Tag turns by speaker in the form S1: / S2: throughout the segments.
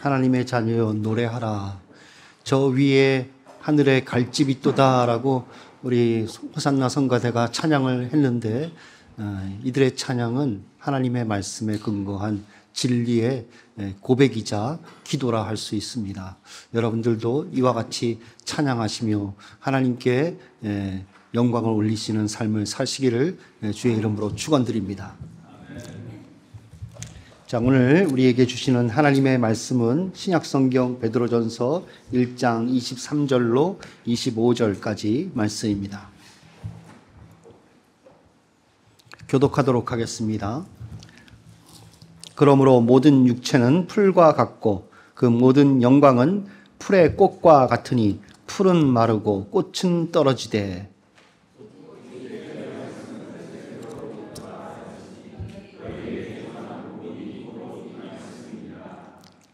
S1: 하나님의 자녀여 노래하라. 저 위에 하늘에 갈집이 있도다라고 우리 호산나 성가대가 찬양을 했는데, 이들의 찬양은 하나님의 말씀에 근거한 진리의 고백이자 기도라 할 수 있습니다. 여러분들도 이와 같이 찬양하시며 하나님께 영광을 올리시는 삶을 사시기를 주의 이름으로 축원드립니다. 자, 오늘 우리에게 주시는 하나님의 말씀은 신약성경 베드로전서 1장 23절로 25절까지 말씀입니다. 교독하도록 하겠습니다. 그러므로 모든 육체는 풀과 같고 그 모든 영광은 풀의 꽃과 같으니 풀은 마르고 꽃은 떨어지되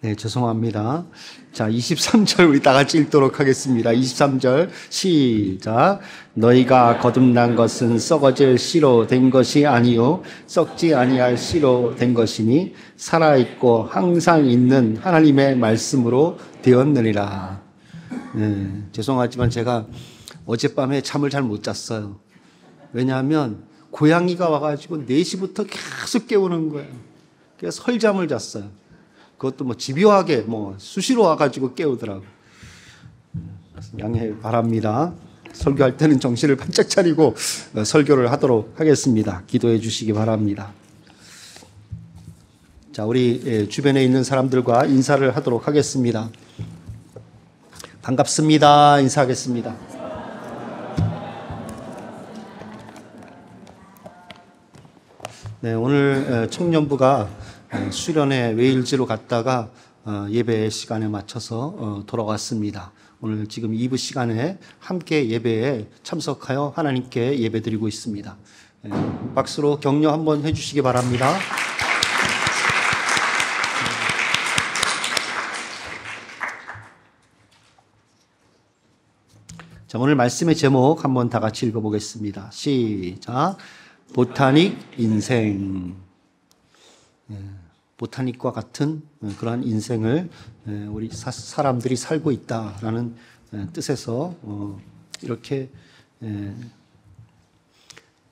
S1: 네, 죄송합니다. 자, 23절 우리 다 같이 읽도록 하겠습니다. 23절 시작. 너희가 거듭난 것은 썩어질 씨로 된 것이 아니요 썩지 아니할 씨로 된 것이니 살아있고 항상 있는 하나님의 말씀으로 되었느니라. 네, 죄송하지만 제가 어젯밤에 잠을 잘 못 잤어요. 왜냐하면 고양이가 와가지고 4시부터 계속 깨우는 거예요. 그래서 설잠을 잤어요. 그것도 집요하게 수시로 와가지고 깨우더라고. 양해 바랍니다. 설교할 때는 정신을 바짝 차리고 설교를 하도록 하겠습니다. 기도해 주시기 바랍니다. 자, 우리 주변에 있는 사람들과 인사를 하도록 하겠습니다. 반갑습니다. 인사하겠습니다. 네, 오늘 청년부가 수련회 웨일즈로 갔다가 예배 시간에 맞춰서 돌아왔습니다. 오늘 지금 2부 시간에 함께 예배에 참석하여 하나님께 예배드리고 있습니다. 박수로 격려 한번 해주시기 바랍니다. 자, 오늘 말씀의 제목 한번 다 같이 읽어보겠습니다. 시작. 보타닉 인생. 보타닉과 같은 그러한 인생을 우리 사람들이 살고 있다라는 뜻에서 이렇게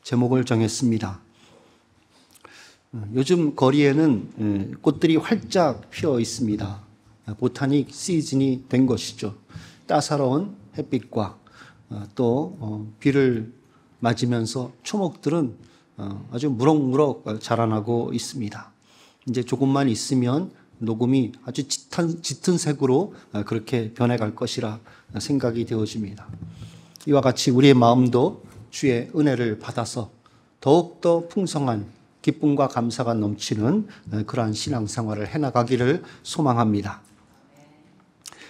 S1: 제목을 정했습니다. 요즘 거리에는 꽃들이 활짝 피어 있습니다. 보타닉 시즌이 된 것이죠. 따사로운 햇빛과 또 비를 맞으면서 초목들은 아주 무럭무럭 자라나고 있습니다. 이제 조금만 있으면 녹음이 아주 짙은 색으로 그렇게 변해갈 것이라 생각이 되어집니다. 이와 같이 우리의 마음도 주의 은혜를 받아서 더욱더 풍성한 기쁨과 감사가 넘치는 그러한 신앙생활을 해나가기를 소망합니다.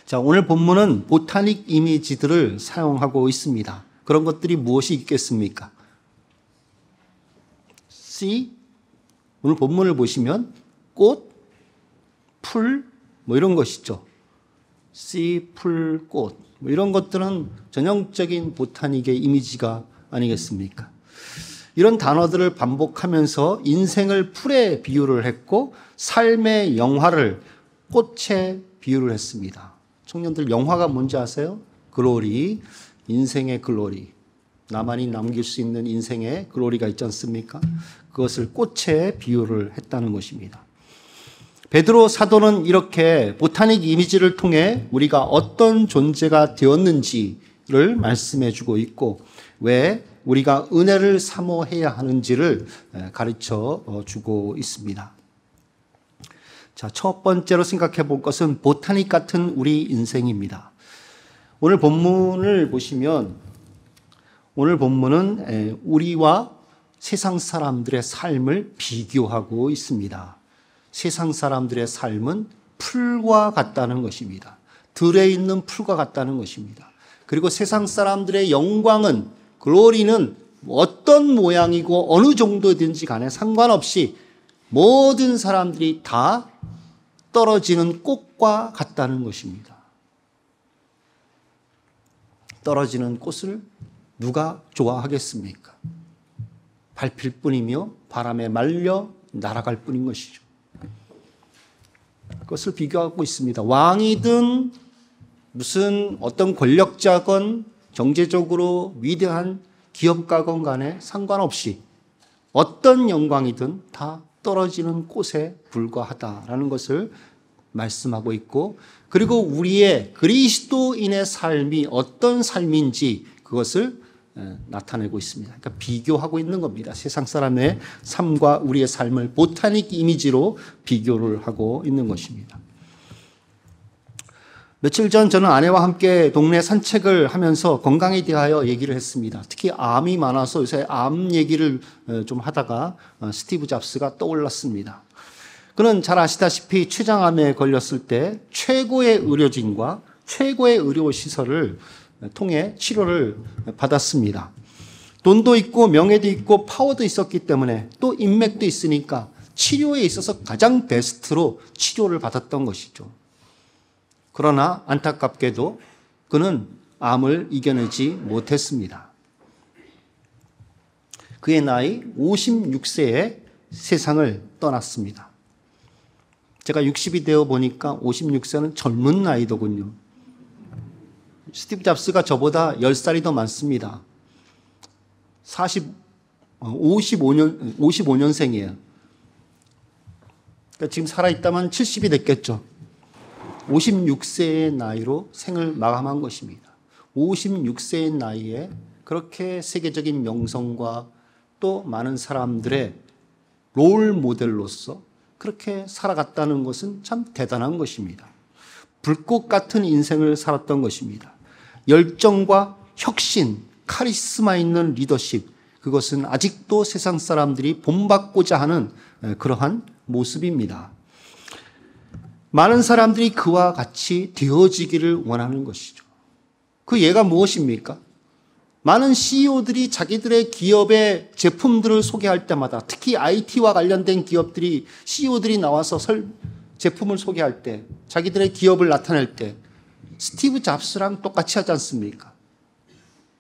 S1: 자, 오늘 본문은 보타닉 이미지들을 사용하고 있습니다. 그런 것들이 무엇이 있겠습니까? C, 오늘 본문을 보시면 꽃, 풀, 이런 것이죠. 씨, 풀, 꽃. 이런 것들은 전형적인 보타닉의 이미지가 아니겠습니까? 이런 단어들을 반복하면서 인생을 풀에 비유를 했고 삶의 영화를 꽃에 비유를 했습니다. 청년들 영화가 뭔지 아세요? 글로리, 인생의 글로리. 나만이 남길 수 있는 인생의 글로리가 있지 않습니까? 그것을 꽃에 비유를 했다는 것입니다. 베드로 사도는 이렇게 보타닉 이미지를 통해 우리가 어떤 존재가 되었는지를 말씀해 주고 있고 왜 우리가 은혜를 사모해야 하는지를 가르쳐 주고 있습니다. 자, 첫 번째로 생각해 볼 것은 보타닉 같은 우리 인생입니다. 오늘 본문을 보시면 오늘 본문은 우리와 세상 사람들의 삶을 비교하고 있습니다. 세상 사람들의 삶은 풀과 같다는 것입니다. 들에 있는 풀과 같다는 것입니다. 그리고 세상 사람들의 영광은, 글로리는 어떤 모양이고 어느 정도든지 간에 상관없이 모든 사람들이 다 떨어지는 꽃과 같다는 것입니다. 떨어지는 꽃을 누가 좋아하겠습니까? 밟힐 뿐이며 바람에 말려 날아갈 뿐인 것이죠. 그것을 비교하고 있습니다. 왕이든 무슨 어떤 권력자건 경제적으로 위대한 기업가건 간에 상관없이 어떤 영광이든 다 떨어지는 꽃에 불과하다라는 것을 말씀하고 있고, 그리고 우리의 그리스도인의 삶이 어떤 삶인지 그것을 나타내고 있습니다. 그러니까 비교하고 있는 겁니다. 세상 사람의 삶과 우리의 삶을 보타닉 이미지로 비교를 하고 있는 것입니다. 며칠 전 저는 아내와 함께 동네 산책을 하면서 건강에 대하여 얘기를 했습니다. 특히 암이 많아서 요새 암 얘기를 좀 하다가 스티브 잡스가 떠올랐습니다. 그는 잘 아시다시피 췌장암에 걸렸을 때 최고의 의료진과 최고의 의료시설을 통해 치료를 받았습니다. 돈도 있고 명예도 있고 파워도 있었기 때문에 또 인맥도 있으니까 치료에 있어서 가장 베스트로 치료를 받았던 것이죠. 그러나 안타깝게도 그는 암을 이겨내지 못했습니다. 그의 나이 56세에 세상을 떠났습니다. 제가 60이 되어 보니까 56세는 젊은 나이더군요. 스티브 잡스가 저보다 10살이 더 많습니다. 55년생이에요. 그러니까 지금 살아있다면 70이 됐겠죠. 56세의 나이로 생을 마감한 것입니다. 56세의 나이에 그렇게 세계적인 명성과 또 많은 사람들의 롤 모델로서 그렇게 살아갔다는 것은 참 대단한 것입니다. 불꽃 같은 인생을 살았던 것입니다. 열정과 혁신, 카리스마 있는 리더십, 그것은 아직도 세상 사람들이 본받고자 하는 그러한 모습입니다. 많은 사람들이 그와 같이 되어지기를 원하는 것이죠. 그 예가 무엇입니까? 많은 CEO들이 자기들의 기업의 제품들을 소개할 때마다, 특히 IT와 관련된 기업들이 CEO들이 나와서 제품을 소개할 때, 자기들의 기업을 나타낼 때 스티브 잡스랑 똑같이 하지 않습니까?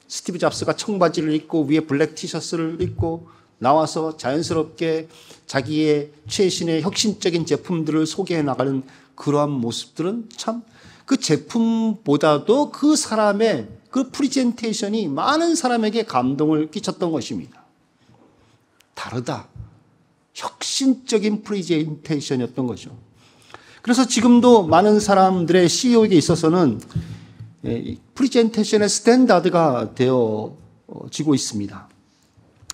S1: 스티브 잡스가 청바지를 입고 위에 블랙 티셔츠를 입고 나와서 자연스럽게 자기의 최신의 혁신적인 제품들을 소개해 나가는 그러한 모습들은 참 그 제품보다도 그 사람의 그 프리젠테이션이 많은 사람에게 감동을 끼쳤던 것입니다. 다르다. 혁신적인 프리젠테이션이었던 거죠. 그래서 지금도 많은 사람들의 CEO에게 있어서는 프리젠테이션의 스탠다드가 되어지고 있습니다.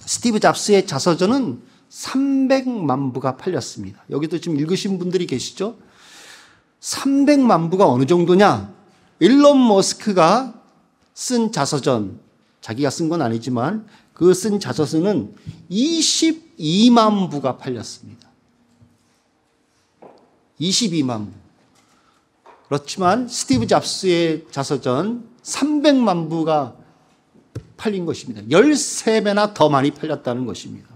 S1: 스티브 잡스의 자서전은 300만 부가 팔렸습니다. 여기도 지금 읽으신 분들이 계시죠? 300만 부가 어느 정도냐? 일론 머스크가 쓴 자서전, 자기가 쓴 건 아니지만 그 쓴 자서전은 22만 부가 팔렸습니다. 22만 부. 그렇지만 스티브 잡스의 자서전 300만 부가 팔린 것입니다. 13배나 더 많이 팔렸다는 것입니다.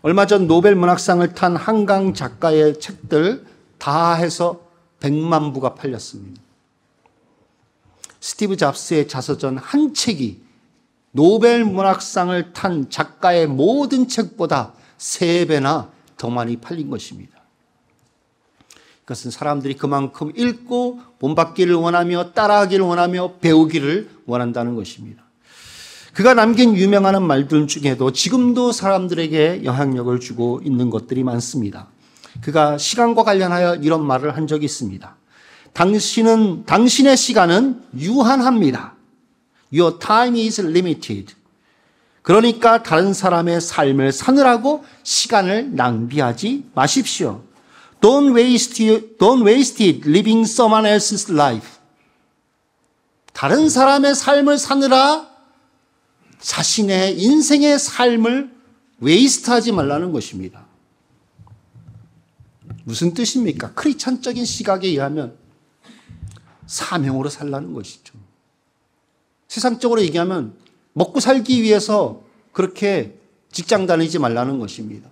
S1: 얼마 전 노벨 문학상을 탄 한강 작가의 책들 다 해서 100만 부가 팔렸습니다. 스티브 잡스의 자서전 한 책이 노벨 문학상을 탄 작가의 모든 책보다 3배나 더 많이 팔린 것입니다. 그것은 사람들이 그만큼 읽고 본받기를 원하며 따라하기를 원하며 배우기를 원한다는 것입니다. 그가 남긴 유명한 말들 중에도 지금도 사람들에게 영향력을 주고 있는 것들이 많습니다. 그가 시간과 관련하여 이런 말을 한 적이 있습니다. 당신의 시간은 유한합니다. Your time is limited. 그러니까 다른 사람의 삶을 사느라고 시간을 낭비하지 마십시오. Don't waste it living someone else's life. 다른 사람의 삶을 사느라 자신의 인생의 삶을 웨이스트하지 말라는 것입니다. 무슨 뜻입니까? 크리스천적인 시각에 의하면 사명으로 살라는 것이죠. 세상적으로 얘기하면 먹고 살기 위해서 그렇게 직장 다니지 말라는 것입니다.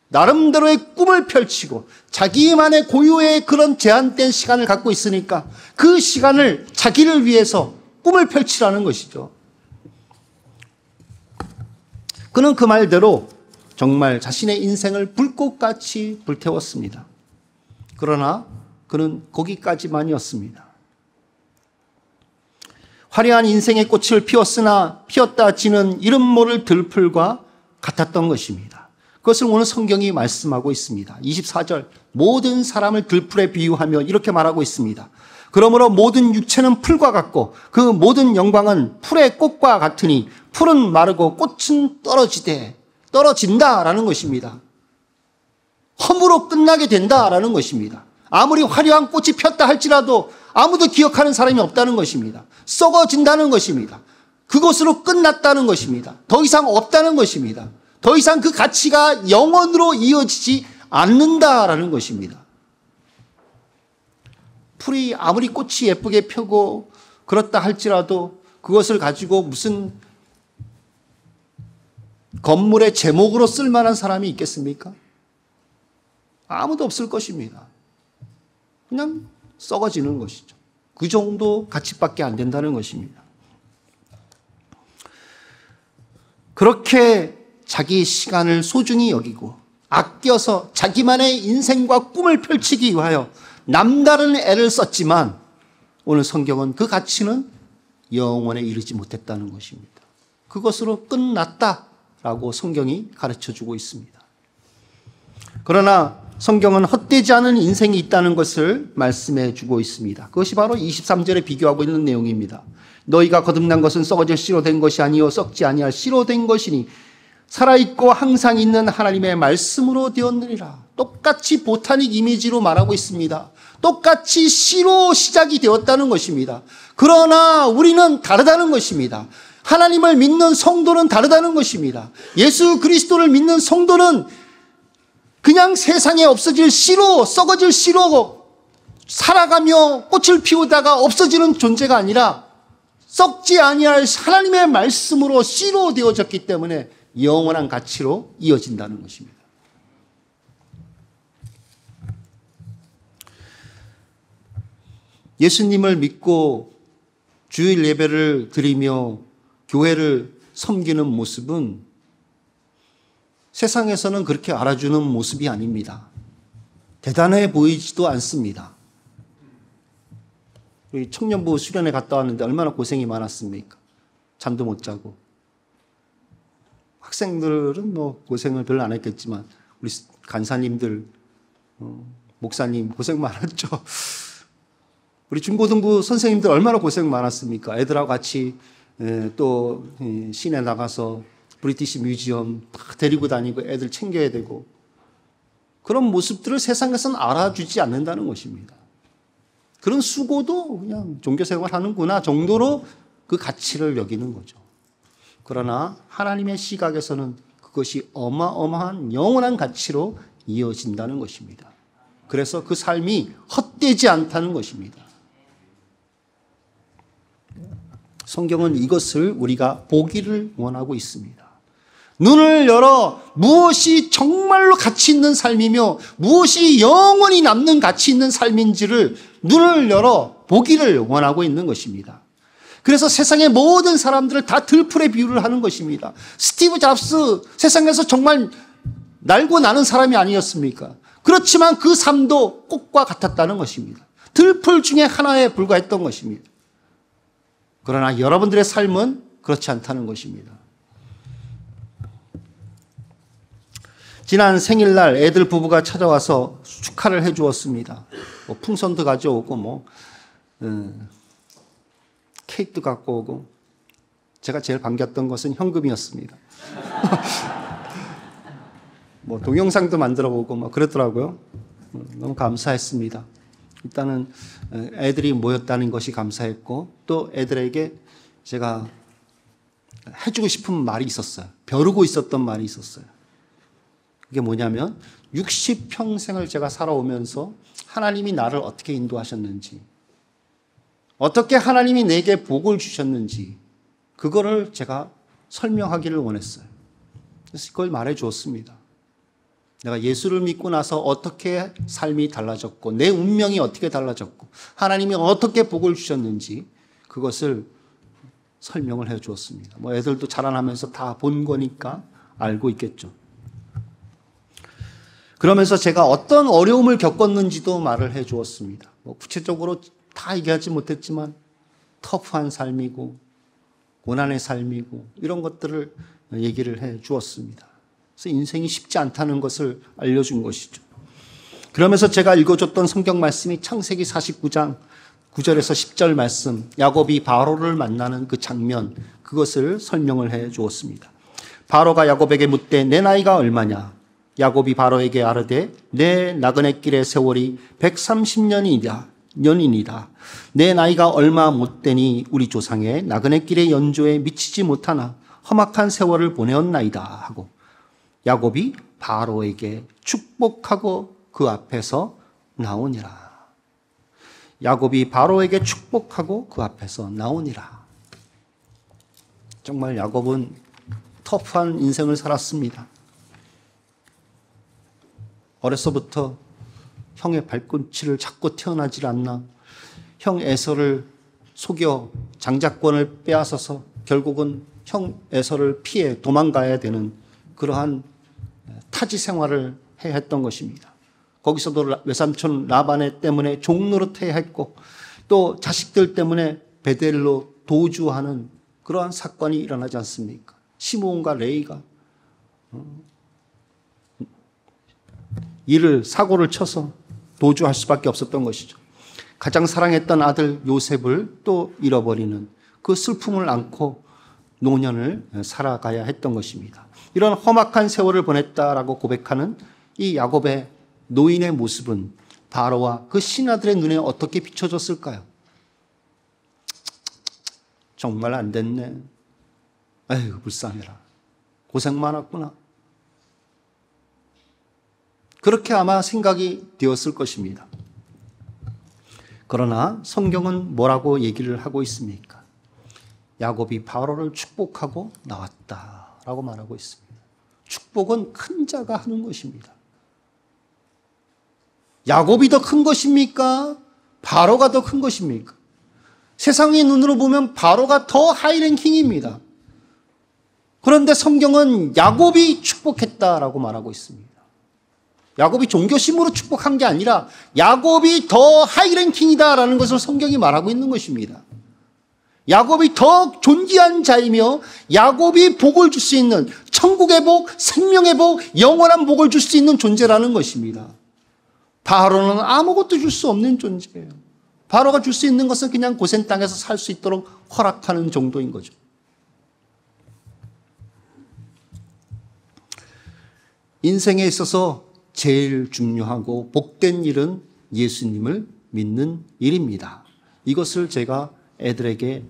S1: 나름대로의 꿈을 펼치고 자기만의 고유의 그런 제한된 시간을 갖고 있으니까 그 시간을 자기를 위해서 꿈을 펼치라는 것이죠. 그는 그 말대로 정말 자신의 인생을 불꽃같이 불태웠습니다. 그러나 그는 거기까지만이었습니다. 화려한 인생의 꽃을 피웠으나 피었다 지는 이름 모를 들풀과 같았던 것입니다. 그것을 오늘 성경이 말씀하고 있습니다. 24절 모든 사람을 들풀에 비유하며 이렇게 말하고 있습니다. 그러므로 모든 육체는 풀과 같고 그 모든 영광은 풀의 꽃과 같으니 풀은 마르고 꽃은 떨어진다라는 것입니다. 험으로 끝나게 된다라는 것입니다. 아무리 화려한 꽃이 폈다 할지라도 아무도 기억하는 사람이 없다는 것입니다. 썩어진다는 것입니다. 그것으로 끝났다는 것입니다. 더 이상 없다는 것입니다. 더 이상 그 가치가 영원으로 이어지지 않는다라는 것입니다. 풀이 아무리 꽃이 예쁘게 펴고 그렇다 할지라도 그것을 가지고 무슨 건물의 제목으로 쓸만한 사람이 있겠습니까? 아무도 없을 것입니다. 그냥 썩어지는 것이죠. 그 정도 가치밖에 안 된다는 것입니다. 그렇게 자기 시간을 소중히 여기고 아껴서 자기만의 인생과 꿈을 펼치기 위하여 남다른 애를 썼지만 오늘 성경은 그 가치는 영원에 이르지 못했다는 것입니다. 그것으로 끝났다라고 성경이 가르쳐주고 있습니다. 그러나 성경은 헛되지 않은 인생이 있다는 것을 말씀해 주고 있습니다. 그것이 바로 23절에 비교하고 있는 내용입니다. 너희가 거듭난 것은 썩어질 씨로 된 것이 아니요 썩지 아니할 씨로 된 것이니 살아있고 항상 있는 하나님의 말씀으로 되었느니라. 똑같이 보타닉 이미지로 말하고 있습니다. 똑같이 씨로 시작이 되었다는 것입니다. 그러나 우리는 다르다는 것입니다. 하나님을 믿는 성도는 다르다는 것입니다. 예수 그리스도를 믿는 성도는 그냥 세상에 없어질 씨로, 썩어질 씨로 살아가며 꽃을 피우다가 없어지는 존재가 아니라 썩지 아니할 하나님의 말씀으로 씨로 되어졌기 때문에 영원한 가치로 이어진다는 것입니다. 예수님을 믿고 주일 예배를 드리며 교회를 섬기는 모습은 세상에서는 그렇게 알아주는 모습이 아닙니다. 대단해 보이지도 않습니다. 우리 청년부 수련회 갔다 왔는데 얼마나 고생이 많았습니까? 잠도 못 자고. 학생들은 뭐 고생을 별로 안 했겠지만 우리 간사님들, 목사님 고생 많았죠. 우리 중고등부 선생님들 얼마나 고생 많았습니까? 애들하고 같이 또 시내 나가서 브리티시 뮤지엄 다 데리고 다니고 애들 챙겨야 되고 그런 모습들을 세상에서는 알아주지 않는다는 것입니다. 그런 수고도 그냥 종교생활 하는구나 정도로 그 가치를 여기는 거죠. 그러나 하나님의 시각에서는 그것이 어마어마한 영원한 가치로 이어진다는 것입니다. 그래서 그 삶이 헛되지 않다는 것입니다. 성경은 이것을 우리가 보기를 원하고 있습니다. 눈을 열어 무엇이 정말로 가치 있는 삶이며 무엇이 영원히 남는 가치 있는 삶인지를 눈을 열어 보기를 원하고 있는 것입니다. 그래서 세상의 모든 사람들을 다 들풀에 비유를 하는 것입니다. 스티브 잡스 세상에서 정말 날고 나는 사람이 아니었습니까? 그렇지만 그 삶도 꽃과 같았다는 것입니다. 들풀 중에 하나에 불과했던 것입니다. 그러나 여러분들의 삶은 그렇지 않다는 것입니다. 지난 생일날 애들 부부가 찾아와서 축하를 해 주었습니다. 뭐 풍선도 가져오고 케이크도 갖고 오고 제가 제일 반겼던 것은 현금이었습니다. 뭐 동영상도 만들어 보고 뭐 그랬더라고요. 너무 감사했습니다. 일단은 애들이 모였다는 것이 감사했고 또 애들에게 제가 해주고 싶은 말이 있었어요. 벼르고 있었던 말이 있었어요. 그게 뭐냐면 60평생을 제가 살아오면서 하나님이 나를 어떻게 인도하셨는지 어떻게 하나님이 내게 복을 주셨는지 그거를 제가 설명하기를 원했어요. 그래서 그걸 말해 주었습니다. 내가 예수를 믿고 나서 어떻게 삶이 달라졌고 내 운명이 어떻게 달라졌고 하나님이 어떻게 복을 주셨는지 그것을 설명을 해 주었습니다. 뭐 애들도 자라나면서 다 본 거니까 알고 있겠죠. 그러면서 제가 어떤 어려움을 겪었는지도 말을 해 주었습니다. 구체적으로 다 얘기하지 못했지만 터프한 삶이고 고난의 삶이고 이런 것들을 얘기를 해 주었습니다. 그래서 인생이 쉽지 않다는 것을 알려준 것이죠. 그러면서 제가 읽어줬던 성경 말씀이 창세기 49장 9절에서 10절 말씀, 야곱이 바로를 만나는 그 장면, 그것을 설명을 해 주었습니다. 바로가 야곱에게 묻되 내 나이가 얼마냐? 야곱이 바로에게 아르되 내 나그네 길의 세월이 130년이다. 내 나이가 얼마 못 되니 우리 조상의 나그네 길의 연조에 미치지 못하나 험악한 세월을 보내었나이다 하고 야곱이 바로에게 축복하고 그 앞에서 나오니라. 야곱이 바로에게 축복하고 그 앞에서 나오니라. 정말 야곱은 터프한 인생을 살았습니다. 어려서부터 형의 발꿈치를 잡고 태어나질 않나 형 에서를 속여 장자권을 빼앗아서 결국은 형 에서를 피해 도망가야 되는 그러한 타지 생활을 해야 했던 것입니다. 거기서도 외삼촌 라반의 때문에 종노릇해야 했고 또 자식들 때문에 베델로 도주하는 그러한 사건이 일어나지 않습니까? 시므온과 레이가 사고를 쳐서 도주할 수밖에 없었던 것이죠. 가장 사랑했던 아들 요셉을 또 잃어버리는 그 슬픔을 안고 노년을 살아가야 했던 것입니다. 이런 험악한 세월을 보냈다라고 고백하는 이 야곱의 노인의 모습은 바로와 그 신하들의 눈에 어떻게 비춰졌을까요? 정말 안 됐네. 아이고 불쌍해라. 고생 많았구나. 그렇게 아마 생각이 되었을 것입니다. 그러나 성경은 뭐라고 얘기를 하고 있습니까? 야곱이 바로를 축복하고 나왔다라고 말하고 있습니다. 축복은 큰 자가 하는 것입니다. 야곱이 더 큰 것입니까? 바로가 더 큰 것입니까? 세상의 눈으로 보면 바로가 더 하이랭킹입니다. 그런데 성경은 야곱이 축복했다라고 말하고 있습니다. 야곱이 종교심으로 축복한 게 아니라 야곱이 더 하이랭킹이다라는 것을 성경이 말하고 있는 것입니다. 야곱이 더 존귀한 자이며 야곱이 복을 줄 수 있는 천국의 복, 생명의 복, 영원한 복을 줄 수 있는 존재라는 것입니다. 바로는 아무것도 줄 수 없는 존재예요. 바로가 줄 수 있는 것은 그냥 고센 땅에서 살 수 있도록 허락하는 정도인 거죠. 인생에 있어서 제일 중요하고 복된 일은 예수님을 믿는 일입니다. 이것을 제가 애들에게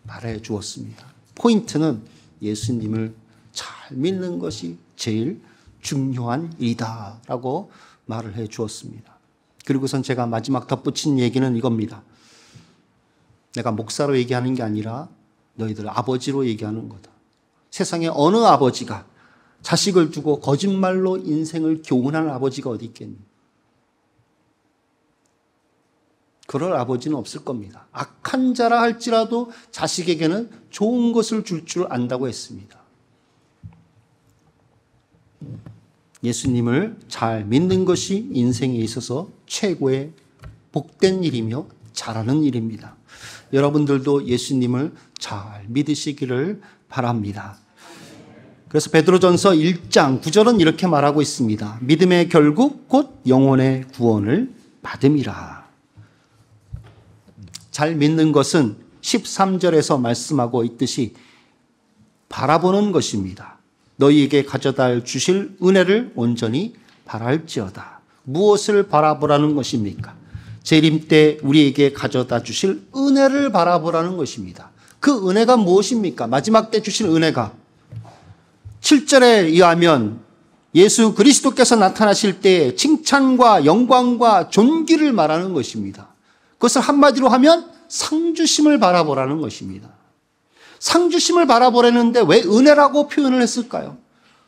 S1: 말해 주었습니다. 포인트는 예수님을 잘 믿는 것이 제일 중요한 일이다라고 말을 해 주었습니다. 그리고선 제가 마지막 덧붙인 얘기는 이겁니다. 내가 목사로 얘기하는 게 아니라 너희들 아버지로 얘기하는 거다. 세상에 어느 아버지가 자식을 두고 거짓말로 인생을 교훈하는 아버지가 어디 있겠니? 그럴 아버지는 없을 겁니다. 악한 자라 할지라도 자식에게는 좋은 것을 줄 줄 안다고 했습니다. 예수님을 잘 믿는 것이 인생에 있어서 최고의 복된 일이며 잘하는 일입니다. 여러분들도 예수님을 잘 믿으시기를 바랍니다. 그래서 베드로전서 1장 9절은 이렇게 말하고 있습니다. 믿음의 결국 곧 영혼의 구원을 받음이라. 잘 믿는 것은 13절에서 말씀하고 있듯이 바라보는 것입니다. 너희에게 가져다 주실 은혜를 온전히 바랄지어다. 무엇을 바라보라는 것입니까? 재림 때 우리에게 가져다 주실 은혜를 바라보라는 것입니다. 그 은혜가 무엇입니까? 마지막 때 주실 은혜가 7절에 의하면 예수 그리스도께서 나타나실 때 칭찬과 영광과 존귀를 말하는 것입니다. 그것을 한마디로 하면 상주심을 바라보라는 것입니다. 상주심을 바라보라는데 왜 은혜라고 표현을 했을까요?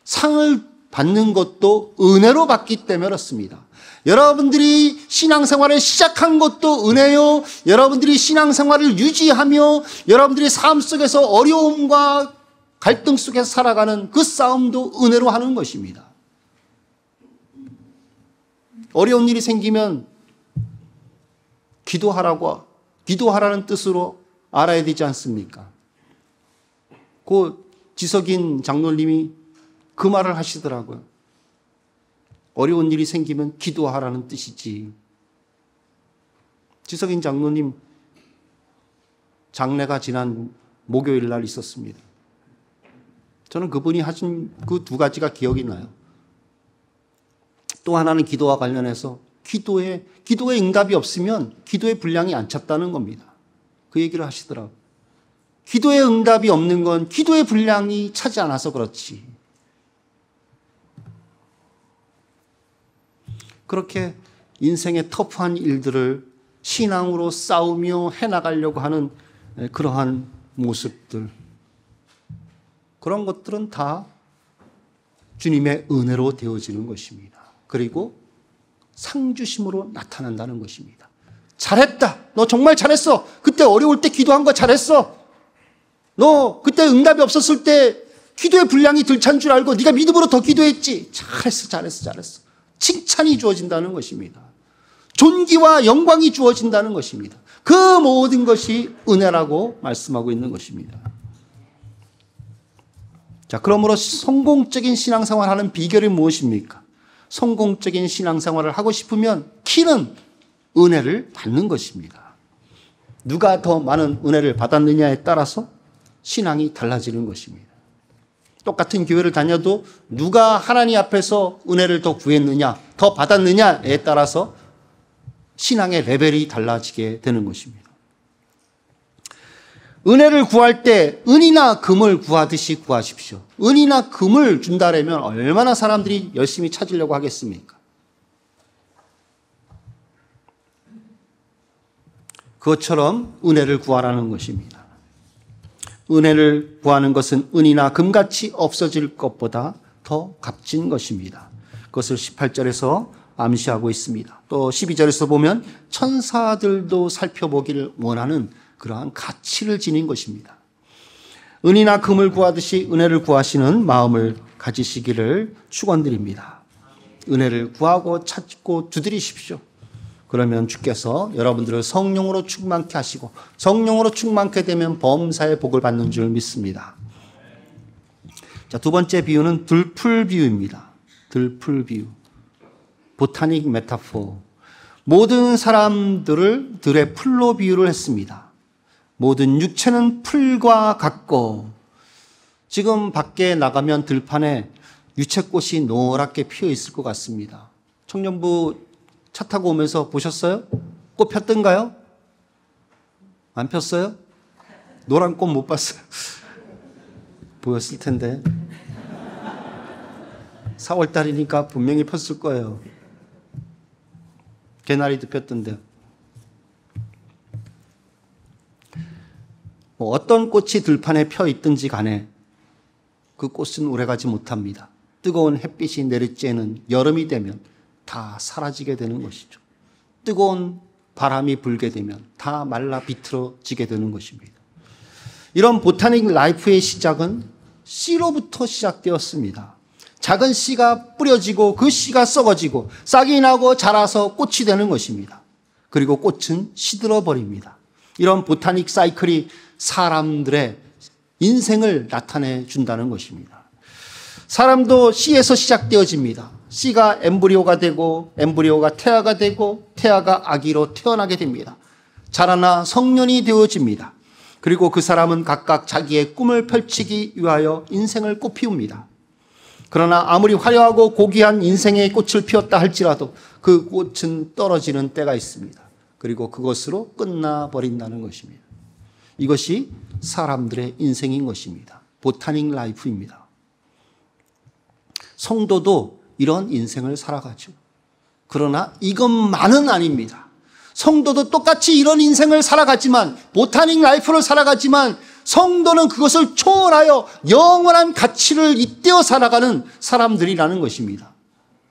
S1: 상을 받는 것도 은혜로 받기 때문에 그렇습니다. 여러분들이 신앙생활을 시작한 것도 은혜요. 여러분들이 신앙생활을 유지하며 여러분들이 삶 속에서 어려움과 갈등 속에서 살아가는 그 싸움도 은혜로 하는 것입니다. 어려운 일이 생기면 기도하라는 뜻으로 알아야 되지 않습니까? 그 지석인 장로님이 그 말을 하시더라고요. 어려운 일이 생기면 기도하라는 뜻이지. 지석인 장로님 장례가 지난 목요일 날 있었습니다. 저는 그분이 하신 그 두 가지가 기억이 나요. 또 하나는 기도와 관련해서 기도에 응답이 없으면 기도의 분량이 안 찼다는 겁니다. 그 얘기를 하시더라고요. 기도의 응답이 없는 건 기도의 분량이 차지 않아서 그렇지. 그렇게 인생의 터프한 일들을 신앙으로 싸우며 해나가려고 하는 그러한 모습들, 그런 것들은 다 주님의 은혜로 되어지는 것입니다. 그리고 상주심으로 나타난다는 것입니다. 잘했다. 너 정말 잘했어. 그때 어려울 때 기도한 거 잘했어. 너 그때 응답이 없었을 때 기도의 분량이 덜 찬 줄 알고 네가 믿음으로 더 기도했지. 잘했어. 칭찬이 주어진다는 것입니다. 존귀와 영광이 주어진다는 것입니다. 그 모든 것이 은혜라고 말씀하고 있는 것입니다. 자, 그러므로 성공적인 신앙생활을 하는 비결이 무엇입니까? 성공적인 신앙생활을 하고 싶으면 키는 은혜를 받는 것입니다. 누가 더 많은 은혜를 받았느냐에 따라서 신앙이 달라지는 것입니다. 똑같은 교회를 다녀도 누가 하나님 앞에서 은혜를 더 구했느냐, 더 받았느냐에 따라서 신앙의 레벨이 달라지게 되는 것입니다. 은혜를 구할 때 은이나 금을 구하듯이 구하십시오. 은이나 금을 준다라면 얼마나 사람들이 열심히 찾으려고 하겠습니까? 그것처럼 은혜를 구하라는 것입니다. 은혜를 구하는 것은 은이나 금같이 없어질 것보다 더 값진 것입니다. 그것을 18절에서 암시하고 있습니다. 또 12절에서 보면 천사들도 살펴보기를 원하는 그러한 가치를 지닌 것입니다. 은이나 금을 구하듯이 은혜를 구하시는 마음을 가지시기를 축원드립니다. 은혜를 구하고 찾고 두드리십시오. 그러면 주께서 여러분들을 성령으로 충만케 하시고 성령으로 충만케 되면 범사의 복을 받는 줄 믿습니다. 자, 두 번째 비유는 들풀 비유입니다. 들풀 비유. 보타닉 메타포. 모든 사람들을 들의 풀로 비유를 했습니다. 모든 육체는 풀과 같고, 지금 밖에 나가면 들판에 유채꽃이 노랗게 피어 있을 것 같습니다. 청년부 차 타고 오면서 보셨어요? 꽃 폈던가요? 안 폈어요? 노란 꽃 못 봤어요. 보였을 텐데. 4월달이니까 분명히 폈을 거예요. 개나리도 폈던데요. 어떤 꽃이 들판에 펴 있든지 간에 그 꽃은 오래가지 못합니다. 뜨거운 햇빛이 내리쬐는 여름이 되면 다 사라지게 되는 것이죠. 뜨거운 바람이 불게 되면 다 말라 비틀어지게 되는 것입니다. 이런 보타닉 라이프의 시작은 씨로부터 시작되었습니다. 작은 씨가 뿌려지고 그 씨가 썩어지고 싹이 나고 자라서 꽃이 되는 것입니다. 그리고 꽃은 시들어 버립니다. 이런 보타닉 사이클이 사람들의 인생을 나타내 준다는 것입니다. 사람도 씨에서 시작되어집니다. 씨가 엠브리오가 되고 엠브리오가 태아가 되고 태아가 아기로 태어나게 됩니다. 자라나 성년이 되어집니다. 그리고 그 사람은 각각 자기의 꿈을 펼치기 위하여 인생을 꽃피웁니다. 그러나 아무리 화려하고 고귀한 인생의 꽃을 피웠다 할지라도 그 꽃은 떨어지는 때가 있습니다. 그리고 그것으로 끝나버린다는 것입니다. 이것이 사람들의 인생인 것입니다. 보타닉 라이프입니다. 성도도 이런 인생을 살아가죠. 그러나 이것만은 아닙니다. 성도도 똑같이 이런 인생을 살아가지만, 보타닉 라이프를 살아가지만 성도는 그것을 초월하여 영원한 가치를 잇대어 살아가는 사람들이라는 것입니다.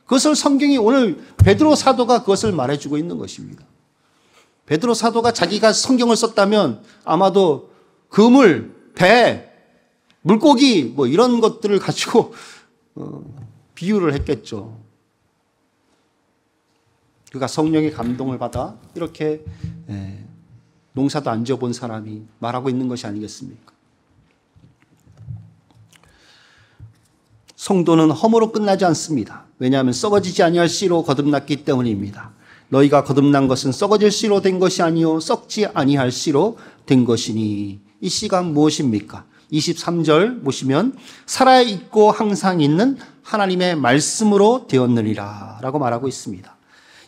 S1: 그것을 성경이 오늘 베드로 사도가 그것을 말해주고 있는 것입니다. 베드로 사도가 자기가 성경을 썼다면 아마도 그물, 배, 물고기 뭐 이런 것들을 가지고 비유를 했겠죠. 그가 성령의 감동을 받아 이렇게 농사도 안 지어본 사람이 말하고 있는 것이 아니겠습니까? 성도는 허무로 끝나지 않습니다. 왜냐하면 썩어지지 아니할 씨로 거듭났기 때문입니다. 너희가 거듭난 것은 썩어질 씨로 된 것이 아니요 썩지 아니할 씨로 된 것이니. 이 씨가 무엇입니까? 23절 보시면 살아있고 항상 있는 하나님의 말씀으로 되었느니라 라고 말하고 있습니다.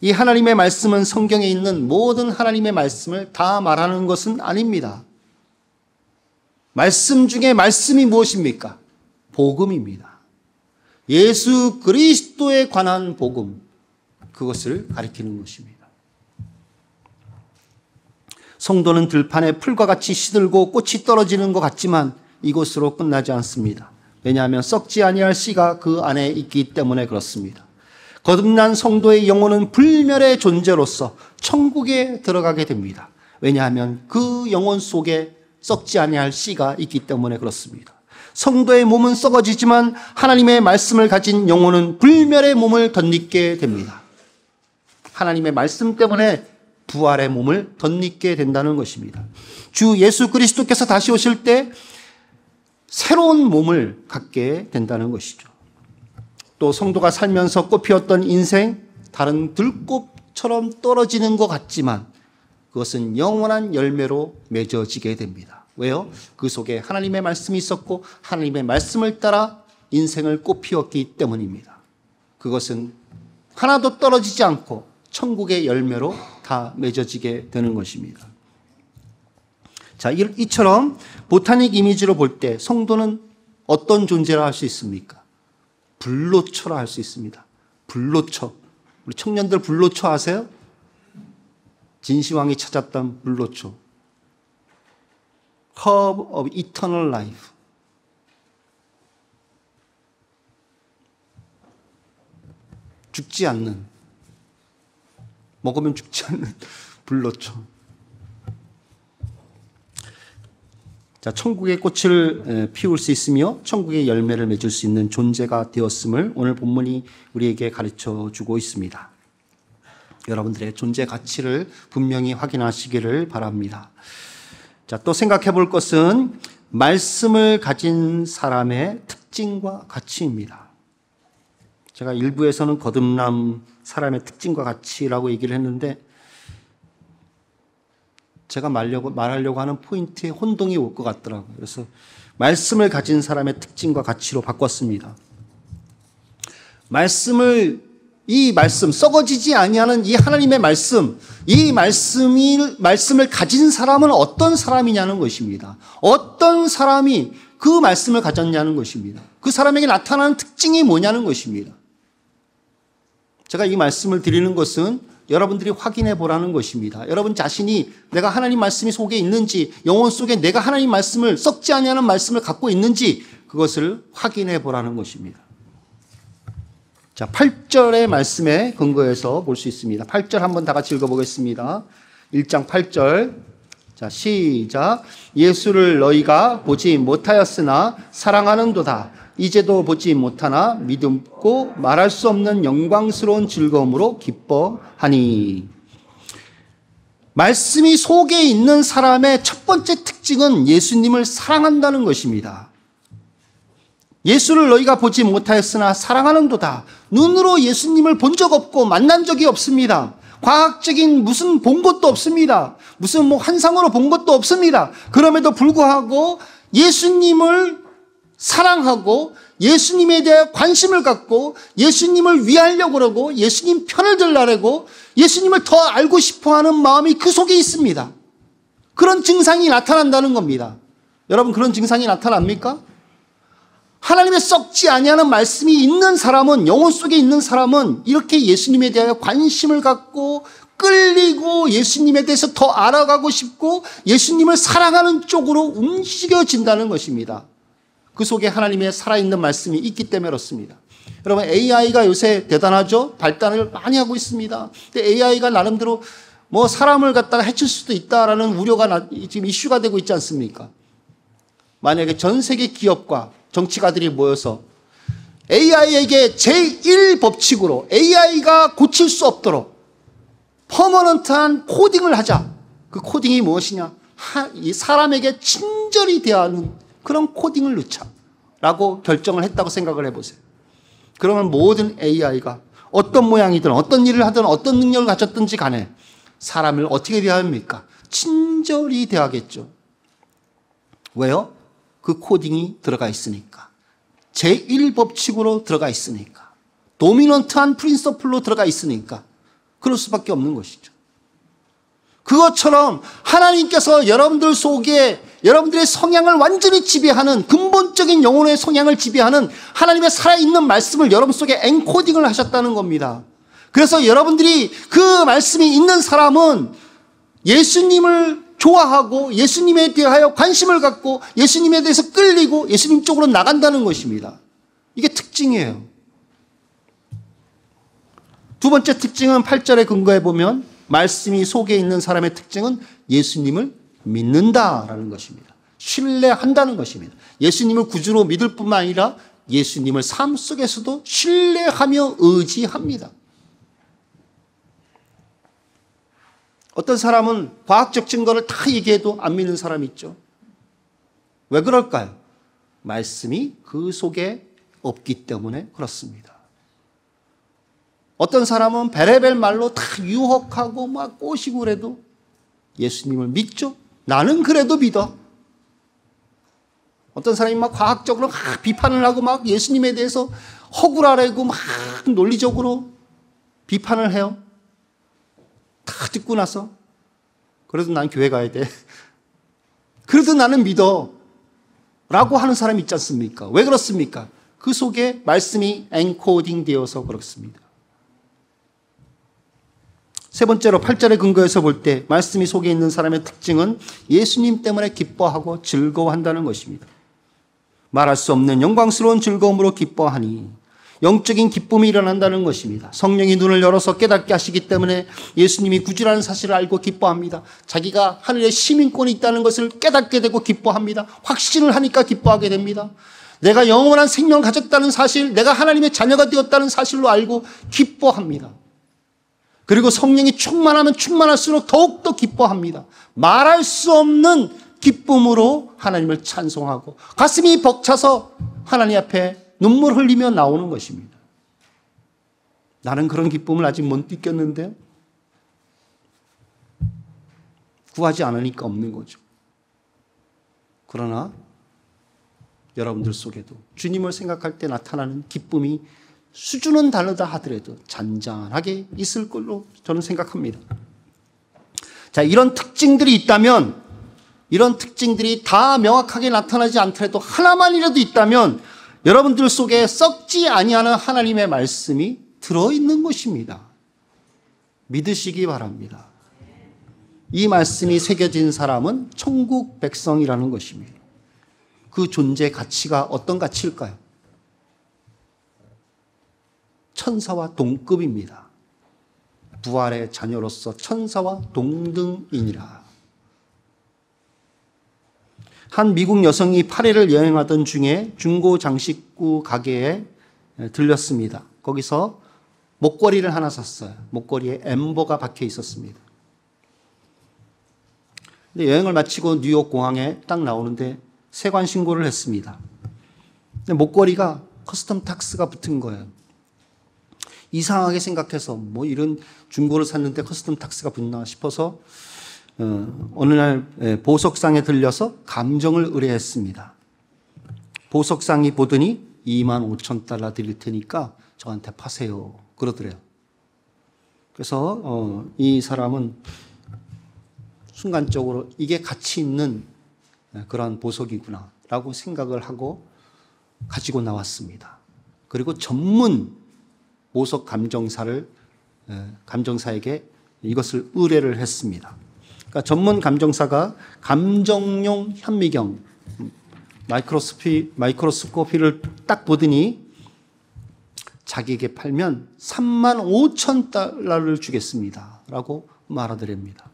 S1: 이 하나님의 말씀은 성경에 있는 모든 하나님의 말씀을 다 말하는 것은 아닙니다. 말씀 중에 말씀이 무엇입니까? 복음입니다. 예수 그리스도에 관한 복음, 그것을 가리키는 것입니다. 성도는 들판에 풀과 같이 시들고 꽃이 떨어지는 것 같지만 이것으로 끝나지 않습니다. 왜냐하면 썩지 아니할 씨가 그 안에 있기 때문에 그렇습니다. 거듭난 성도의 영혼은 불멸의 존재로서 천국에 들어가게 됩니다. 왜냐하면 그 영혼 속에 썩지 아니할 씨가 있기 때문에 그렇습니다. 성도의 몸은 썩어지지만 하나님의 말씀을 가진 영혼은 불멸의 몸을 덧입게 됩니다. 하나님의 말씀 때문에 부활의 몸을 덧입게 된다는 것입니다. 주 예수 그리스도께서 다시 오실 때 새로운 몸을 갖게 된다는 것이죠. 또 성도가 살면서 꽃피웠던 인생, 다른 들꽃처럼 떨어지는 것 같지만 그것은 영원한 열매로 맺어지게 됩니다. 왜요? 그 속에 하나님의 말씀이 있었고 하나님의 말씀을 따라 인생을 꽃피웠기 때문입니다. 그것은 하나도 떨어지지 않고 천국의 열매로 다 맺어지게 되는 것입니다. 자, 이처럼 보타닉 이미지로 볼 때 성도는 어떤 존재라 할 수 있습니까? 불로초라 할 수 있습니다. 불로초. 우리 청년들 불로초 아세요? 진시황이 찾았던 불로초. Herb of eternal life. 죽지 않는, 먹으면 죽지 않는 불로초. 자, 천국의 꽃을 피울 수 있으며 천국의 열매를 맺을 수 있는 존재가 되었음을 오늘 본문이 우리에게 가르쳐 주고 있습니다. 여러분들의 존재 가치를 분명히 확인하시기를 바랍니다. 자, 또 생각해 볼 것은 말씀을 가진 사람의 특징과 가치입니다. 제가 일부에서는 거듭남 사람의 특징과 가치라고 얘기를 했는데 제가 말하려고 하는 포인트에 혼동이 올 것 같더라고요. 그래서 말씀을 가진 사람의 특징과 가치로 바꿨습니다. 이 말씀, 썩어지지 아니하는 이 하나님의 말씀, 이 말씀을 가진 사람은 어떤 사람이냐는 것입니다. 어떤 사람이 그 말씀을 가졌냐는 것입니다. 그 사람에게 나타나는 특징이 뭐냐는 것입니다. 제가 이 말씀을 드리는 것은 여러분들이 확인해 보라는 것입니다. 여러분 자신이 내가 하나님 말씀이 속에 있는지, 영혼 속에 내가 하나님 말씀을, 썩지 아니하는 말씀을 갖고 있는지 그것을 확인해 보라는 것입니다. 자, 8절의 말씀에 근거해서 볼 수 있습니다. 8절 한번 다 같이 읽어보겠습니다. 1장 8절. 자, 시작. 예수를 너희가 보지 못하였으나 사랑하는도다. 이제도 보지 못하나 믿고 말할 수 없는 영광스러운 즐거움으로 기뻐하니. 말씀이 속에 있는 사람의 첫 번째 특징은 예수님을 사랑한다는 것입니다. 예수를 너희가 보지 못하였으나 사랑하는도다. 눈으로 예수님을 본 적 없고 만난 적이 없습니다. 과학적인 무슨 본 것도 없습니다. 무슨 환상으로 본 것도 없습니다. 그럼에도 불구하고 예수님을 사랑하고 예수님에 대해 관심을 갖고 예수님을 위하려고 그러고 예수님 편을 들라고 예수님을 더 알고 싶어하는 마음이 그 속에 있습니다. 그런 증상이 나타난다는 겁니다. 여러분, 그런 증상이 나타납니까? 하나님의 썩지 아니하는 말씀이 있는 사람은, 영혼 속에 있는 사람은 이렇게 예수님에 대하여 관심을 갖고 끌리고 예수님에 대해서 더 알아가고 싶고 예수님을 사랑하는 쪽으로 움직여진다는 것입니다. 그 속에 하나님의 살아있는 말씀이 있기 때문에 그렇습니다. 여러분, AI가 요새 대단하죠? 발달을 많이 하고 있습니다. 근데 AI가 나름대로 사람을 갖다가 해칠 수도 있다라는 우려가 지금 이슈가 되고 있지 않습니까? 만약에 전 세계 기업과 정치가들이 모여서 AI에게 제1법칙으로 AI가 고칠 수 없도록 퍼머넌트한 코딩을 하자. 그 코딩이 무엇이냐? 이 사람에게 친절히 대하는 그런 코딩을 넣자라고 결정을 했다고 생각을 해보세요. 그러면 모든 AI가 어떤 모양이든 어떤 일을 하든 어떤 능력을 가졌든지 간에 사람을 어떻게 대합니까? 친절히 대하겠죠. 왜요? 그 코딩이 들어가 있으니까. 제1법칙으로 들어가 있으니까. 도미넌트한 프린서플로 들어가 있으니까. 그럴 수밖에 없는 것이죠. 그것처럼 하나님께서 여러분들 속에 여러분들의 성향을 완전히 지배하는 근본적인 영혼의 성향을 지배하는 하나님의 살아있는 말씀을 여러분 속에 엔코딩을 하셨다는 겁니다. 그래서 여러분들이 그 말씀이 있는 사람은 예수님을 좋아하고 예수님에 대하여 관심을 갖고 예수님에 대해서 끌리고 예수님 쪽으로 나간다는 것입니다. 이게 특징이에요. 두 번째 특징은 8절에 근거해 보면 말씀이 속에 있는 사람의 특징은 예수님을 믿는다라는 것입니다. 신뢰한다는 것입니다. 예수님을 구주로 믿을 뿐만 아니라 예수님을 삶 속에서도 신뢰하며 의지합니다. 어떤 사람은 과학적 증거를 다 얘기해도 안 믿는 사람이 있죠. 왜 그럴까요? 말씀이 그 속에 없기 때문에 그렇습니다. 어떤 사람은 베레벨 말로 다 유혹하고 막 꼬시고 그래도 예수님을 믿죠. 나는 그래도 믿어. 어떤 사람이 막 과학적으로 막 비판을 하고 막 예수님에 대해서 허구라래고 막 논리적으로 비판을 해요. 다 듣고 나서 그래도 난 교회 가야 돼. 그래도 나는 믿어. 라고 하는 사람이 있지 않습니까? 왜 그렇습니까? 그 속에 말씀이 엔코딩 되어서 그렇습니다. 세 번째로 8절의 근거에서 볼 때 말씀이 속에 있는 사람의 특징은 예수님 때문에 기뻐하고 즐거워한다는 것입니다. 말할 수 없는 영광스러운 즐거움으로 기뻐하니 영적인 기쁨이 일어난다는 것입니다. 성령이 눈을 열어서 깨닫게 하시기 때문에 예수님이 구주라는 사실을 알고 기뻐합니다. 자기가 하늘의 시민권이 있다는 것을 깨닫게 되고 기뻐합니다. 확신을 하니까 기뻐하게 됩니다. 내가 영원한 생명을 가졌다는 사실, 내가 하나님의 자녀가 되었다는 사실로 알고 기뻐합니다. 그리고 성령이 충만하면 충만할수록 더욱더 기뻐합니다. 말할 수 없는 기쁨으로 하나님을 찬송하고 가슴이 벅차서 하나님 앞에 눈물 흘리며 나오는 것입니다. 나는 그런 기쁨을 아직 못 느꼈는데요. 구하지 않으니까 없는 거죠. 그러나 여러분들 속에도 주님을 생각할 때 나타나는 기쁨이 수준은 다르다 하더라도 잔잔하게 있을 걸로 저는 생각합니다. 자, 이런 특징들이 있다면, 이런 특징들이 다 명확하게 나타나지 않더라도 하나만이라도 있다면 여러분들 속에 썩지 아니하는 하나님의 말씀이 들어있는 것입니다. 믿으시기 바랍니다. 이 말씀이 새겨진 사람은 천국 백성이라는 것입니다. 그 존재 가치가 어떤 가치일까요? 천사와 동급입니다. 부활의 자녀로서 천사와 동등이니라. 한 미국 여성이 파리를 여행하던 중에 중고 장식구 가게에 들렸습니다. 거기서 목걸이를 하나 샀어요. 목걸이에 엠버가 박혀 있었습니다. 근데 여행을 마치고 뉴욕 공항에 딱 나오는데 세관 신고를 했습니다. 근데 목걸이가 커스텀 탁스가 붙은 거예요. 이상하게 생각해서 뭐 이런 중고를 샀는데 커스텀 탁스가 붙나 싶어서 어느 날 보석상에 들려서 감정을 의뢰했습니다. 보석상이 보더니 25,000달러 드릴 테니까 저한테 파세요. 그러더래요. 그래서 이 사람은 순간적으로 이게 가치 있는 그런 보석이구나 라고 생각을 하고 가지고 나왔습니다. 그리고 전문 보석 감정사에게 이것을 의뢰를 했습니다. 그러니까 전문 감정사가 감정용 현미경 마이크로스코피를 딱 보더니 자기에게 팔면 35,000달러를 주겠습니다 라고 말하더랍니다.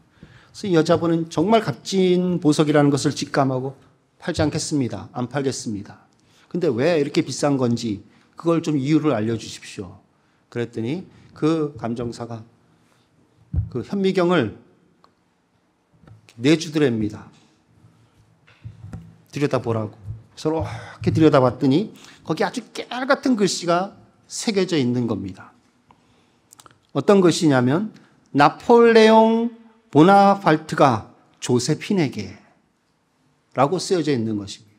S1: 그래서 이 여자분은 정말 값진 보석이라는 것을 직감하고 팔지 않겠습니다. 안 팔겠습니다. 근데 왜 이렇게 비싼 건지 그걸 좀 이유를 알려주십시오. 그랬더니 그 감정사가 그 현미경을 내주더랍니다. 들여다보라고. 그래서 이렇게 들여다봤더니 거기 아주 깨알같은 글씨가 새겨져 있는 겁니다. 어떤 것이냐면 나폴레옹 보나파르트가 조세핀에게 라고 쓰여져 있는 것입니다.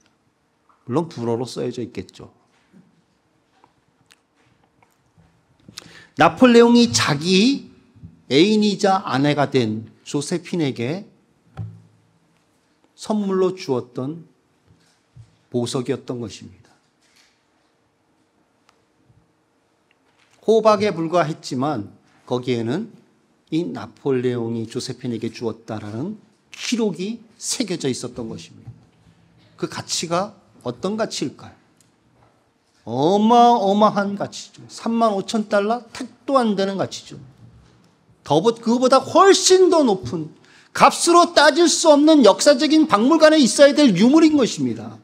S1: 물론 불어로 쓰여져 있겠죠. 나폴레옹이 자기 애인이자 아내가 된 조세핀에게 선물로 주었던 보석이었던 것입니다. 호박에 불과했지만 거기에는 이 나폴레옹이 조세핀에게 주었다라는 기록이 새겨져 있었던 것입니다. 그 가치가 어떤 가치일까요? 어마어마한 가치죠. 35,000달러? 택도 안 되는 가치죠. 그거보다 훨씬 더 높은 값으로 따질 수 없는 역사적인 박물관에 있어야 될 유물인 것입니다.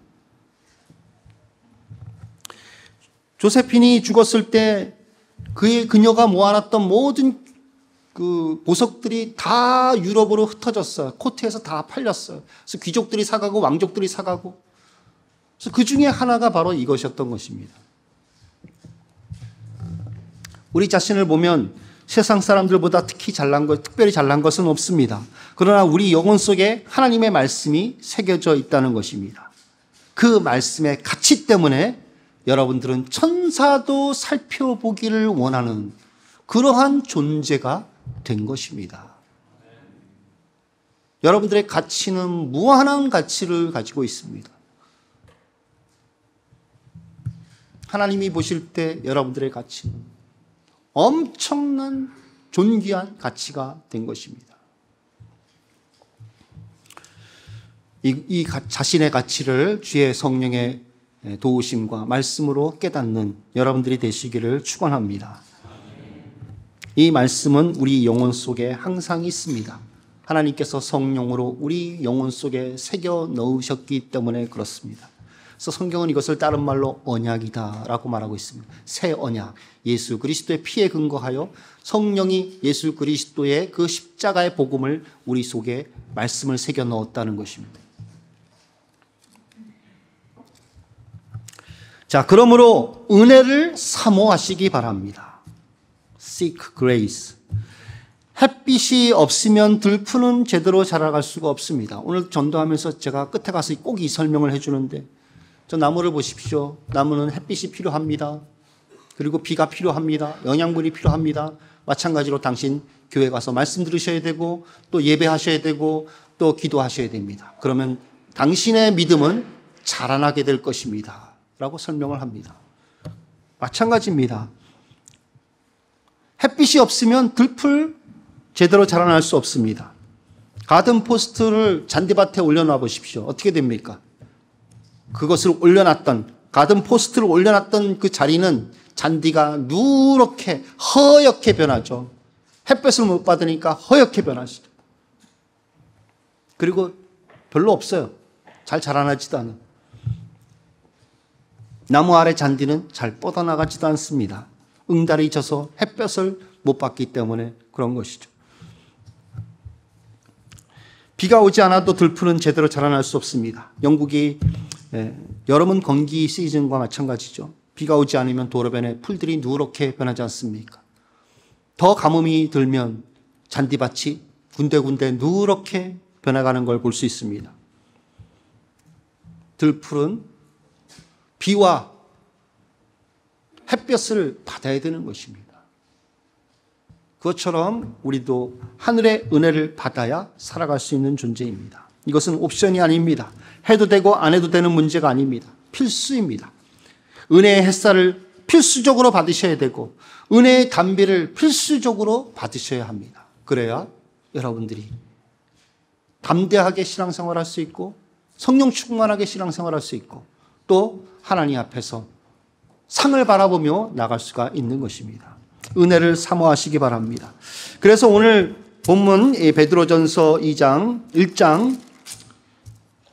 S1: 조세핀이 죽었을 때 그녀가 모아놨던 모든 그 보석들이 다 유럽으로 흩어졌어요. 코트에서 다 팔렸어요. 그래서 귀족들이 사가고 왕족들이 사가고. 그래서 그 중에 하나가 바로 이것이었던 것입니다. 우리 자신을 보면 세상 사람들보다 특별히 잘난 것은 없습니다. 그러나 우리 영혼 속에 하나님의 말씀이 새겨져 있다는 것입니다. 그 말씀의 가치 때문에 여러분들은 천사도 살펴보기를 원하는 그러한 존재가 된 것입니다. 여러분들의 가치는 무한한 가치를 가지고 있습니다. 하나님이 보실 때 여러분들의 가치는 엄청난 존귀한 가치가 된 것입니다. 이 자신의 가치를 주의 성령의 도우심과 말씀으로 깨닫는 여러분들이 되시기를 축원합니다. 이 말씀은 우리 영혼 속에 항상 있습니다. 하나님께서 성령으로 우리 영혼 속에 새겨 넣으셨기 때문에 그렇습니다. 그래서 성경은 이것을 다른 말로 언약이다라고 말하고 있습니다. 새 언약, 예수 그리스도의 피에 근거하여 성령이 예수 그리스도의 그 십자가의 복음을 우리 속에 말씀을 새겨 넣었다는 것입니다. 자, 그러므로 은혜를 사모하시기 바랍니다. Seek grace. 햇빛이 없으면 들풀은 제대로 자라갈 수가 없습니다. 오늘 전도하면서 제가 끝에 가서 꼭 이 설명을 해주는데, 저 나무를 보십시오. 나무는 햇빛이 필요합니다. 그리고 비가 필요합니다. 영양분이 필요합니다. 마찬가지로 당신 교회 가서 말씀 들으셔야 되고 또 예배하셔야 되고 또 기도하셔야 됩니다. 그러면 당신의 믿음은 자라나게 될 것입니다. 라고 설명을 합니다. 마찬가지입니다. 햇빛이 없으면 들풀 제대로 자라날 수 없습니다. 가든 포스트를 잔디밭에 올려놔 보십시오. 어떻게 됩니까? 그것을 올려놨던, 가든 포스트를 올려놨던 그 자리는 잔디가 누렇게 허옇게 변하죠. 햇볕을 못 받으니까 허옇게 변하시죠. 그리고 별로 없어요. 잘 자라나지도 않아요. 나무 아래 잔디는 잘 뻗어나가지도 않습니다. 응달이 져서 햇볕을 못 받기 때문에 그런 것이죠. 비가 오지 않아도 들풀은 제대로 자라날 수 없습니다. 영국이 여름은 건기 시즌과 마찬가지죠. 비가 오지 않으면 도로변에 풀들이 누렇게 변하지 않습니까? 더 가뭄이 들면 잔디밭이 군데군데 누렇게 변해가는 걸 볼 수 있습니다. 들풀은 비와 햇볕을 받아야 되는 것입니다. 그것처럼 우리도 하늘의 은혜를 받아야 살아갈 수 있는 존재입니다. 이것은 옵션이 아닙니다. 해도 되고 안 해도 되는 문제가 아닙니다. 필수입니다. 은혜의 햇살을 필수적으로 받으셔야 되고 은혜의 담비를 필수적으로 받으셔야 합니다. 그래야 여러분들이 담대하게 신앙생활할 수 있고 성령 충만하게 신앙생활할 수 있고 또 하나님 앞에서 상을 바라보며 나갈 수가 있는 것입니다. 은혜를 사모하시기 바랍니다. 그래서 오늘 본문 베드로전서 1장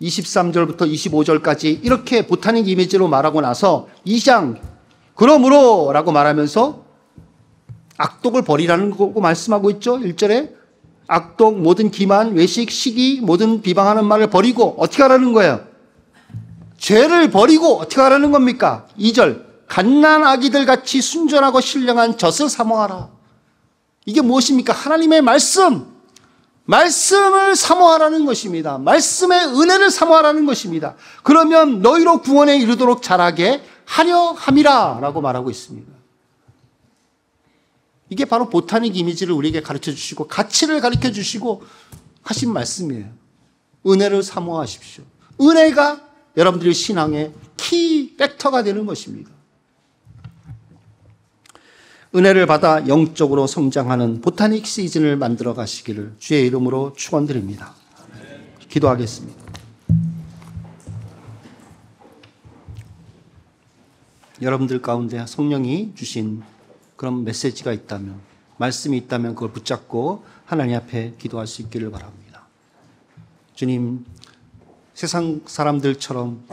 S1: 23절부터 25절까지 이렇게 보타닉 이미지로 말하고 나서 2장 그러므로 라고 말하면서 악독을 버리라는 거고 말씀하고 있죠. 1절에 악독, 모든 기만, 외식, 시기, 모든 비방하는 말을 버리고 어떻게 하라는 거예요? 죄를 버리고 어떻게 하라는 겁니까? 2절 갓난아기들 같이 순전하고 신령한 젖을 사모하라. 이게 무엇입니까? 하나님의 말씀을 사모하라는 것입니다. 말씀의 은혜를 사모하라는 것입니다. 그러면 너희로 구원에 이르도록 자라게 하려 함이라 라고 말하고 있습니다. 이게 바로 보타닉 이미지를 우리에게 가르쳐 주시고 가치를 가르쳐 주시고 하신 말씀이에요. 은혜를 사모하십시오. 은혜가 여러분들의 신앙의 키 팩터가 되는 것입니다. 은혜를 받아 영적으로 성장하는 보타닉 시즌을 만들어 가시기를 주의 이름으로 축원드립니다. 기도하겠습니다. 여러분들 가운데 성령이 주신 그런 메시지가 있다면, 말씀이 있다면 그걸 붙잡고 하나님 앞에 기도할 수 있기를 바랍니다. 주님, 세상 사람들처럼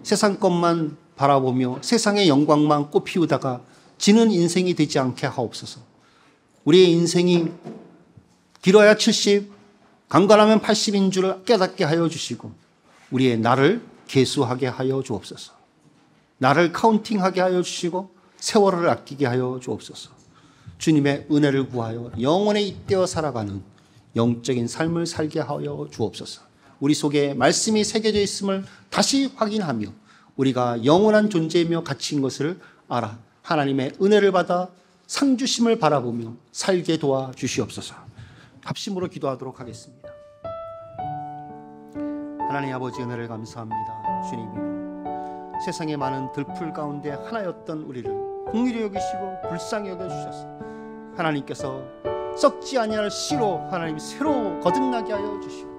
S1: 세상 것만 바라보며 세상의 영광만 꽃피우다가 지는 인생이 되지 않게 하옵소서. 우리의 인생이 길어야 70, 강건하면 80인 줄을 깨닫게 하여 주시고 우리의 나를 계수하게 하여 주옵소서. 나를 카운팅하게 하여 주시고 세월을 아끼게 하여 주옵소서. 주님의 은혜를 구하여 영원에 잇대어 살아가는 영적인 삶을 살게 하여 주옵소서. 우리 속에 말씀이 새겨져 있음을 다시 확인하며 우리가 영원한 존재이며 가치인 것을 알아 하나님의 은혜를 받아 상주심을 바라보며 살게 도와주시옵소서. 합심으로 기도하도록 하겠습니다. 하나님 아버지 은혜를 감사합니다. 주님이 세상의 많은 들풀 가운데 하나였던 우리를 긍휼히 여기시고 불쌍히 여겨주셔서 하나님께서 썩지 아니할 씨로 하나님 새로 거듭나게 하여 주시고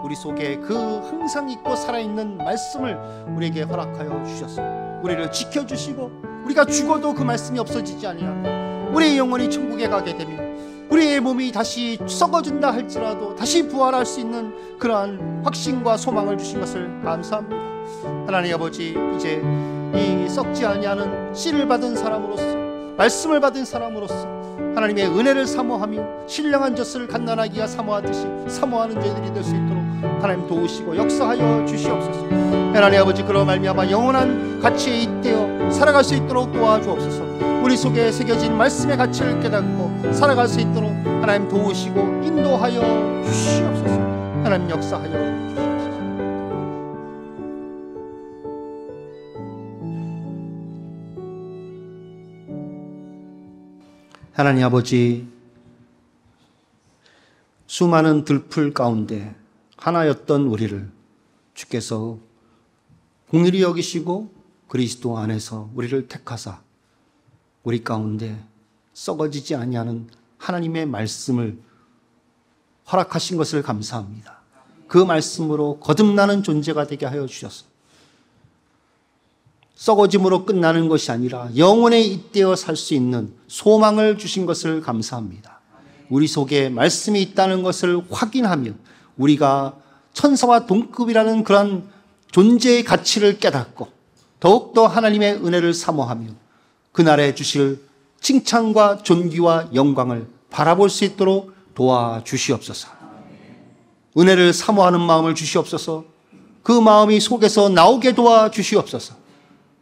S1: 우리 속에 그 항상 있고 살아있는 말씀을 우리에게 허락하여 주셔서 우리를 지켜주시고 우리가 죽어도 그 말씀이 없어지지 아니하고 우리의 영혼이 천국에 가게 되며 우리의 몸이 다시 썩어진다 할지라도 다시 부활할 수 있는 그러한 확신과 소망을 주신 것을 감사합니다. 하나님 아버지, 이제 이 썩지 아니하는 씨를 받은 사람으로서 말씀을 받은 사람으로서 하나님의 은혜를 사모하며 신령한 젖을 갓난아기가 사모하듯이 사모하는 저희들이 될 수 있도록 하나님 도우시고 역사하여 주시옵소서. 하나님 아버지, 그로 말미암아 영원한 가치에 잇대어 살아갈 수 있도록 도와주옵소서. 우리 속에 새겨진 말씀의 가치를 깨닫고 살아갈 수 있도록 하나님 도우시고 인도하여 주시옵소서. 하나님 역사하여 주시옵소서. 하나님 아버지, 수많은 들풀 가운데 하나였던 우리를 주께서 긍휼히 여기시고 그리스도 안에서 우리를 택하사 우리 가운데 썩어지지 아니하는 하나님의 말씀을 허락하신 것을 감사합니다. 그 말씀으로 거듭나는 존재가 되게 하여 주셔서 썩어짐으로 끝나는 것이 아니라 영원에 잇대어 살 수 있는 소망을 주신 것을 감사합니다. 우리 속에 말씀이 있다는 것을 확인하며 우리가 천사와 동급이라는 그런 존재의 가치를 깨닫고 더욱더 하나님의 은혜를 사모하며 그날에 주실 칭찬과 존귀와 영광을 바라볼 수 있도록 도와주시옵소서. 은혜를 사모하는 마음을 주시옵소서. 그 마음이 속에서 나오게 도와주시옵소서.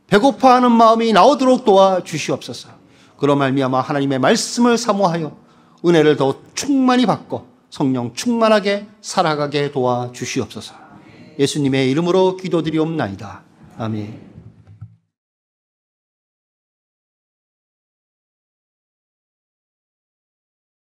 S1: 배고파하는 마음이 나오도록 도와주시옵소서. 그로 말미암아 하나님의 말씀을 사모하여 은혜를 더 충만히 받고 성령 충만하게 살아가게 도와주시옵소서. 예수님의 이름으로 기도드리옵나이다. 아멘.